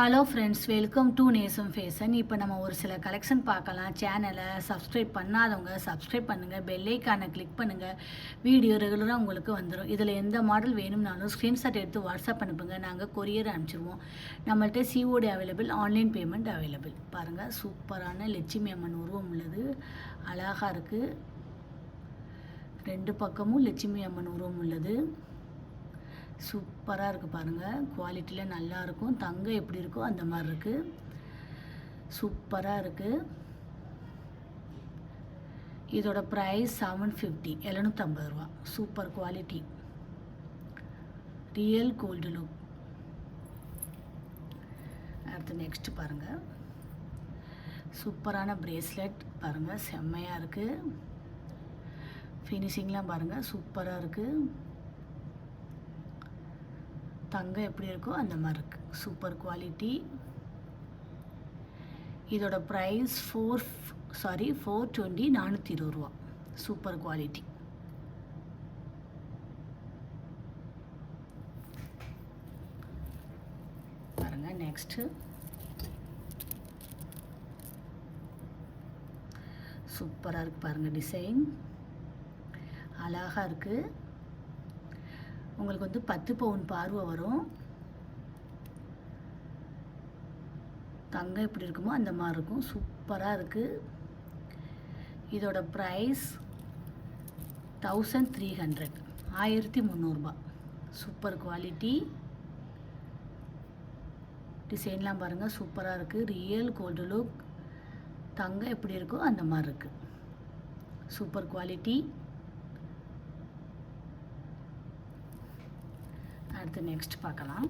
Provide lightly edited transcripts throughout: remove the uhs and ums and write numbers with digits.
Hello friends, welcome to நேசம் fashion. இப்போ நம்ம ஒரு சில கலெக்ஷன் பார்க்கலாம். சேனலை சப்ஸ்கிரைப் பண்ணாதவங்க சப்ஸ்கிரைப் பண்ணுங்கள், பெல்லைக்கானை கிளிக் பண்ணுங்கள். வீடியோ ரெகுலராக உங்களுக்கு வந்துடும். இதில் எந்த மாடல் வேணும்னாலும் ஸ்க்ரீன்ஷாட் எடுத்து வாட்ஸ்அப் அனுப்புங்க, நாங்கள் கொரியர் அனுப்பிச்சிடுவோம். நம்மள்கிட்ட COD available, online payment available. பாருங்கள், சூப்பரான லட்சுமி அம்மன் உருவம் உள்ளது, அழகாக இருக்குது. ரெண்டு பக்கமும் லட்சுமி அம்மன் உருவம் உள்ளது, சூப்பராக இருக்குது. பாருங்கள், குவாலிட்டியில் நல்லாயிருக்கும். தங்கம் எப்படி இருக்கோ அந்த மாதிரி இருக்குது, சூப்பராக இருக்குது. இதோட ப்ரைஸ் 750, 750 ரூபா. Super quality, real gold look. அடுத்து நெக்ஸ்ட் பாருங்கள், சூப்பரான பிரேஸ்லெட். பாருங்கள், செம்மையாக இருக்குது. ஃபினிஷிங்லாம் பாருங்கள், சூப்பராக இருக்குது. தங்கம் எப்படி இருக்கோ அந்த மாதிரி இருக்குது, சூப்பர் குவாலிட்டி. இதோட ப்ரைஸ் 420, 420 ரூபா. Super quality. பாருங்கள், நெக்ஸ்ட்டு சூப்பராக இருக்குது. பாருங்கள், டிசைன் அழகாக இருக்குது. உங்களுக்கு வந்து 10 பவுன் பார்வை வரும். தங்கம் எப்படி இருக்குமோ அந்த மாதிரி இருக்கும், சூப்பராக இருக்குது. இதோட ப்ரைஸ் 1300, 1300 ரூபா. Super quality. டிசைன்லாம் பாருங்கள், சூப்பராக இருக்குது. Real gold look. தங்கம் எப்படி இருக்கோ அந்த மாதிரி இருக்குது, சூப்பர் குவாலிட்டி. அடுத்து நெக்ஸ்ட் பார்க்கலாம்.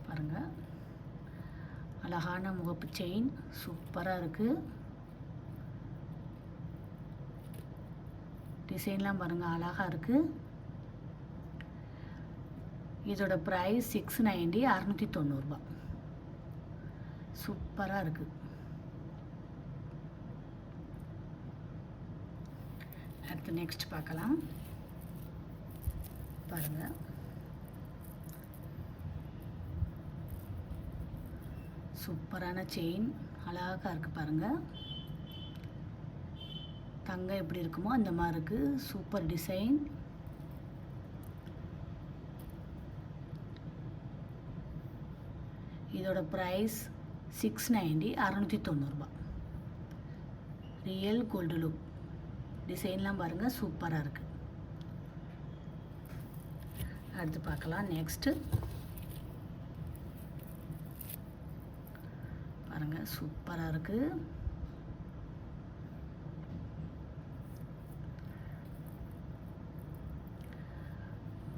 பாருங்கள், அழகான முகப்பு செயின், சூப்பராக இருக்குது. டிசைன்லாம் பாருங்கள், அழகாக இருக்குது. இதோட ப்ரைஸ் 690, 690 ரூபா. சூப்பராக இருக்குது. அடுத்து நெக்ஸ்ட் பார்க்கலாம். பாருங்கள், சூப்பரான செயின், அழகாக இருக்குது. பாருங்கள், தங்கம் எப்படி இருக்குமோ அந்த மாதிரி இருக்குது, சூப்பர் டிசைன். இதோட ப்ரைஸ் 690, 690 ரூபா. Real gold look. டிசைன்லாம் பாருங்கள், சூப்பராக இருக்குது. அடுத்து பார்க்கலாம். நெக்ஸ்ட்டு பாருங்கள், சூப்பராக இருக்குது.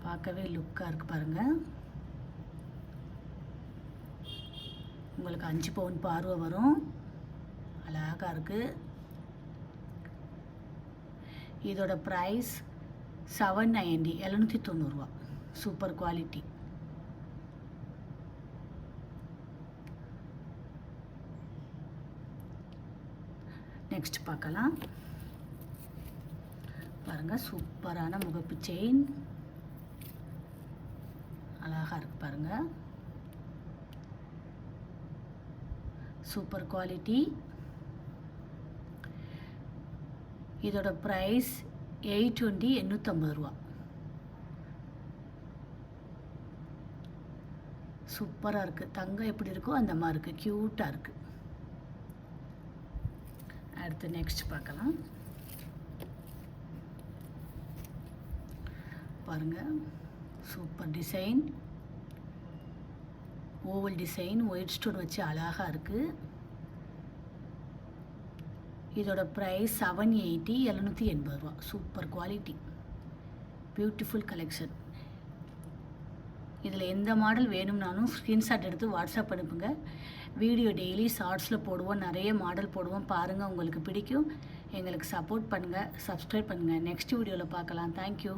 பார்க்கவே லுக்காக இருக்குது. பாருங்கள், உங்களுக்கு 5 பவுன் பார்வை வரும், அழகாக இருக்குது. இதோட ப்ரைஸ் 790, 790 ரூபா. Super quality. நெக்ஸ்ட் பார்க்கலாம். பாருங்கள், சூப்பரான முகப்பு செயின், அழகாக இருக்குது. பாருங்கள், சூப்பர் குவாலிட்டி. இதோட ப்ரைஸ் 820, 850 ரூபா. சூப்பராக இருக்குது. தங்கம் எப்படி இருக்கோ அந்த மாதிரி இருக்குது, க்யூட்டாக இருக்குது. அடுத்து நெக்ஸ்ட் பார்க்கலாம். பாருங்கள், super design, oval design, white stone வச்சு அழகாக இருக்குது. இதோட ப்ரைஸ் 780, 780 ரூபா. Super quality, beautiful collection. இதில் எந்த மாடல் வேணும்னாலும் ஸ்க்ரீன்ஷாட் எடுத்து வாட்ஸ்அப் அனுப்புங்க. வீடியோ டெய்லி ஷார்ட்ஸில் போடுவோம், நிறைய மாடல் போடுவோம். பாருங்கள், உங்களுக்கு பிடிக்கும். எங்களுக்கு சப்போர்ட் பண்ணுங்கள், சப்ஸ்கிரைப் பண்ணுங்கள். நெக்ஸ்ட் வீடியோவில் பார்க்கலாம். தேங்க்யூ.